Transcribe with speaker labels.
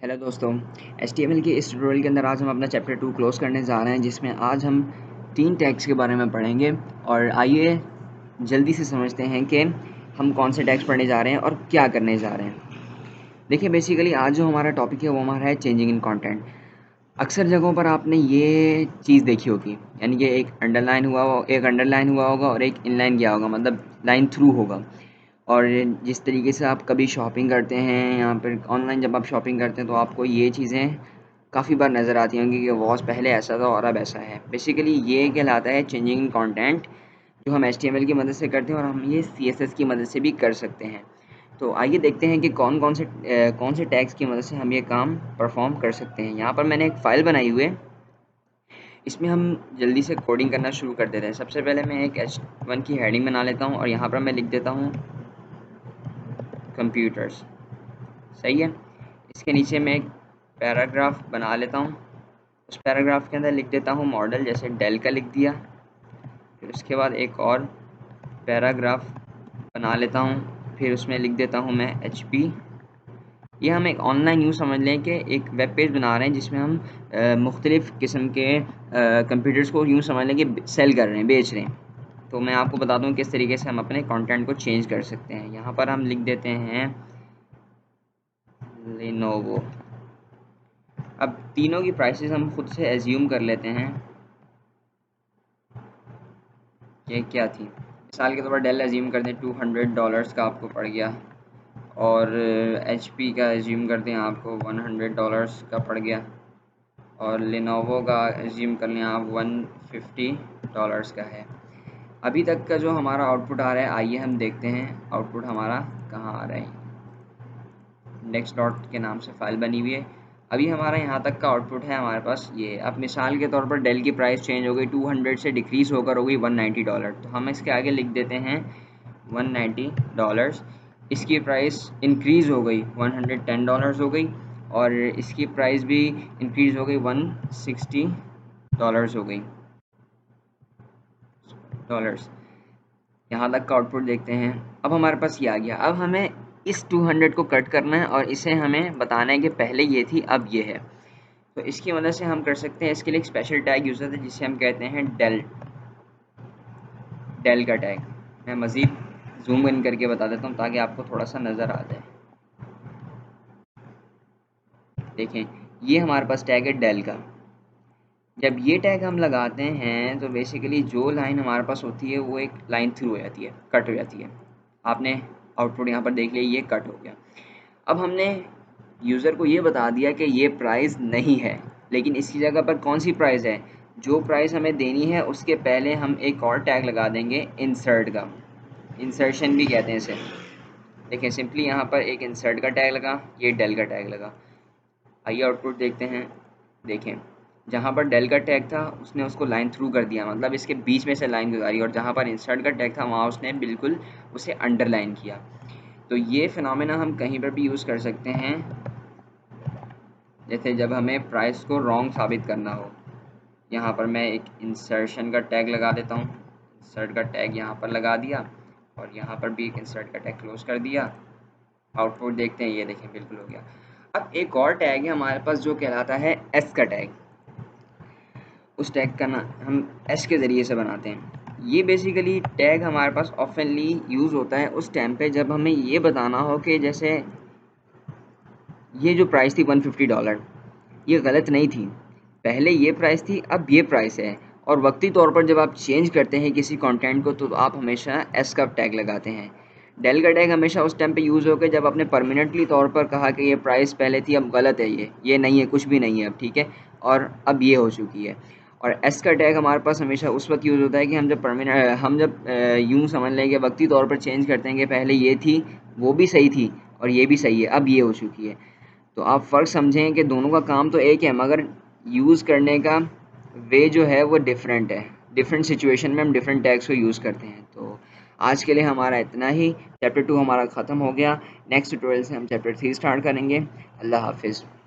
Speaker 1: Hello दोस्तों, HTML के इस ट्यूटोरियल के अंदर आज हम अपना चैप्टर 2 क्लोज़ करने जा रहे हैं, जिसमें आज हम 3 टैग्स के बारे में पढ़ेंगे। और आइए जल्दी से समझते हैं कि हम कौन से टैग्स पढ़ने जा रहे हैं और क्या करने जा रहे हैं। देखिए, बेसिकली आज जो हमारा टॉपिक है वो हमारा है चेंजिंग इन कंटेंट। अक्सर जगहों पर आपने ये चीज़ देखी होगी, यानी कि एक अंडरलाइन हुआ होगा और एक इनलाइन गया होगा, मतलब लाइन थ्रू होगा। और जिस तरीके से आप कभी शॉपिंग करते हैं या फिर ऑनलाइन जब आप शॉपिंग करते हैं तो आपको ये चीज़ें काफ़ी बार नज़र आती होंगी कि वॉच पहले ऐसा था और अब ऐसा है। बेसिकली ये कहलाता है चेंजिंग इन कंटेंट, जो हम HTML की मदद से करते हैं और हम ये CSS की मदद से भी कर सकते हैं। तो आइए देखते हैं कि कौन से टैग्स की मदद से हम ये काम परफॉर्म कर सकते हैं। यहाँ पर मैंने एक फ़ाइल बनाई हुई है, इसमें हम जल्दी से कोडिंग करना शुरू कर देते हैं। सबसे पहले मैं एक H1 की हेडिंग बना लेता हूँ और यहाँ पर मैं लिख देता हूँ कंप्यूटर्स। सही है। इसके नीचे मैं एक पैराग्राफ बना लेता हूँ। उस पैराग्राफ के अंदर लिख देता हूँ मॉडल, जैसे डेल का लिख दिया। फिर उसके बाद एक और पैराग्राफ बना लेता हूँ, फिर उसमें लिख देता हूँ मैं HP। ये हम एक ऑनलाइन यूँ समझ लें कि एक वेब पेज बना रहे हैं जिसमें हम मुख्तलिफ़ किस्म के कंप्यूटर्स को यूँ समझ लें कि सेल कर रहे हैं, बेच रहे हैं। तो मैं आपको बता दूँ किस तरीके से हम अपने कंटेंट को चेंज कर सकते हैं। यहाँ पर हम लिख देते हैं लेनोवो। अब तीनों की प्राइसेस हम खुद से एज्यूम कर लेते हैं कि क्या थी। मिसाल के तौर पर डेल एज्यूम कर दें $200 का आपको पड़ गया, और HP का एज्यूम करते हैं आपको $100 का पड़ गया, और लेनोवो का एज्यूम कर लें आप $150 का है। अभी तक का जो हमारा आउटपुट आ रहा है, आइए हम देखते हैं आउटपुट हमारा कहाँ आ रहा है। इंडेक्स डॉट के नाम से फ़ाइल बनी हुई है। अभी हमारा यहाँ तक का आउटपुट है हमारे पास ये। अब मिसाल के तौर पर डेल की प्राइस चेंज हो गई, 200 से डिक्रीज़ होकर हो गई $190। तो हम इसके आगे लिख देते हैं $190। इसकी प्राइस इंक्रीज़ हो गई, $110 हो गई, और इसकी प्राइस भी इंक्रीज़ हो गई, $160 हो गई डॉलर्स। यहाँ तक का आउटपुट देखते हैं। अब हमारे पास ये आ गया। अब हमें इस 200 को कट करना है और इसे हमें बताना है कि पहले ये थी अब ये है। तो इसकी मदद से हम कर सकते हैं। इसके लिए एक स्पेशल टैग यूज़ होता है जिसे हम कहते हैं डेल का टैग। मैं मज़ीद जूम इन करके बता देता हूँ ताकि आपको थोड़ा सा नज़र आ जाए। देखें, ये हमारे पास टैग है डेल का। जब ये टैग हम लगाते हैं तो बेसिकली जो लाइन हमारे पास होती है वो एक लाइन थ्रू हो जाती है, कट हो जाती है। आपने आउटपुट यहाँ पर देख लिया, ये कट हो गया। अब हमने यूज़र को ये बता दिया कि ये प्राइस नहीं है, लेकिन इसकी जगह पर कौन सी प्राइस है। जो प्राइस हमें देनी है उसके पहले हम एक और टैग लगा देंगे इंसर्ट का। इंसर्शन भी कहते हैं इसे। देखिए, सिंपली यहाँ पर एक इंसर्ट का टैग लगा, ये डेल का टैग लगा। आइए आउटपुट देखते हैं। देखें, जहाँ पर डेल का टैग था उसने उसको लाइन थ्रू कर दिया, मतलब इसके बीच में से लाइन गुजारी, और जहाँ पर इंसर्ट का टैग था वहाँ उसने बिल्कुल उसे अंडरलाइन किया। तो ये फिनोमेना हम कहीं पर भी यूज़ कर सकते हैं, जैसे जब हमें प्राइस को रॉन्ग साबित करना हो। यहाँ पर मैं एक इंसर्शन का टैग लगा देता हूँ। इंसर्ट का टैग यहाँ पर लगा दिया और यहाँ पर भी एक इंसर्ट का टैग क्लोज कर दिया। आउटपुट देखते हैं, ये देखें बिल्कुल हो गया। अब एक और टैग है हमारे पास जो कहलाता है एस का टैग। उस टैग का ना हम एस के ज़रिए से बनाते हैं। ये बेसिकली टैग हमारे पास ऑफनली यूज़ होता है उस टाइम पे जब हमें ये बताना हो कि जैसे ये जो प्राइस थी $150, ये गलत नहीं थी। पहले ये प्राइस थी, अब ये प्राइस है। और वक्ती तौर पर जब आप चेंज करते हैं किसी कंटेंट को तो आप हमेशा एस का टैग लगाते हैं। डेल का टैग हमेशा उस टाइम पे यूज़ होकर जब आपने परमानेंटली तौर पर कहा कि ये प्राइस पहले थी अब गलत है, ये नहीं है, कुछ भी नहीं है अब, ठीक है, और अब ये हो चुकी है। और एस का टैग हमारे पास हमेशा उस वक्त यूज़ होता है कि हम जब यूँ समझ लें कि वक्ती तौर पर चेंज करते हैं कि पहले ये थी, वो भी सही थी, और ये भी सही है, अब ये हो चुकी है। तो आप फ़र्क समझें कि दोनों का काम तो एक है, मगर यूज़ करने का वे जो है वो डिफरेंट है। डिफरेंट सिचुएशन में हम डिफरेंट टैग्स को यूज़ करते हैं। तो आज के लिए हमारा इतना ही। चैप्टर 2 हमारा ख़त्म हो गया। नेक्स्ट ट्यूटोरियल से हम चैप्टर 3 स्टार्ट करेंगे। अल्लाह हाफिज़।